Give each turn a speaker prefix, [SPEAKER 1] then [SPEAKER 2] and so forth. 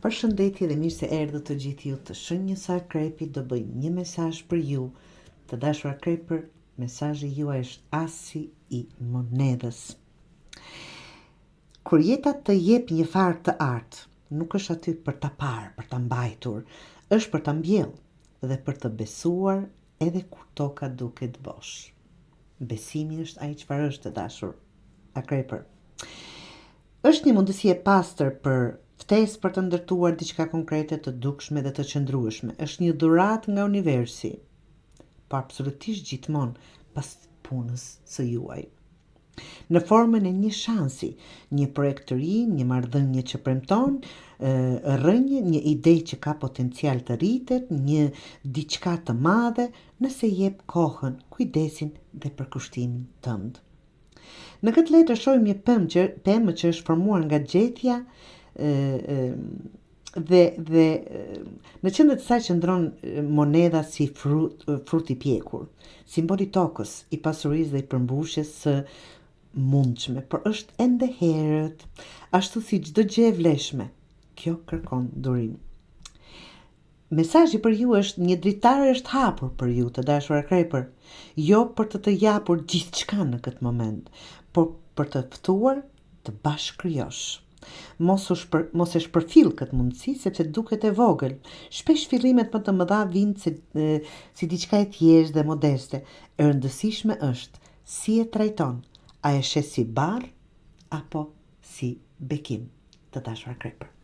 [SPEAKER 1] Përshëndetje dhe mirë se erdhët të gjithë ju të Shënjësa Krepi do bëj një mesazh për ju, të dashur Krepër. Mesazhi juaj është asi i monedhës. Kur jeta të jep një farë të artë, nuk është aty për ta parë, për ta mbajtur, është për ta mbjellë dhe për të besuar edhe kur toka duket bosh. Besimi është ai çfarë është, të dashur Krepër. Është një mundësi e pastër për ftesë për të ndërtuar diçka konkrete, të dukshme dhe të qëndrueshme. Është një dhuratë nga universi, po absolutisht gjithmonë pas punës së juaj. Në formën e një shansi, një projekt të ri, një marrëdhënie që premton, rrënjë, një ide që ka potencial të rritet, një diçka të madhe, nëse jep kohën, kujdesin dhe përkushtimin tënd. Në këtë letër shohim një pemë që është formuar nga gjetja dhe në qendër të saj qëndron monedha si frut i pjekur, simboli i tokës, i pasurisë dhe i përmbushjes së mundshme, por është ende herët, ashtu si çdo gjë e vlefshme. Kjo kërkon durim. Mesazhi për ju është: një dritare është hapur për ju, të dashura Krepër, jo për të japur gjithçka në këtë moment, por për të ftuar të bashkëkrijosh. Mos e shpërfill këtë mundësi sepse duket e vogël. Shpesh fillimet më të mëdha vijnë si diçka e thjeshtë dhe modeste. E rëndësishme është si e trajton, a e shes si barr apo si bekim, të dashura Krepër.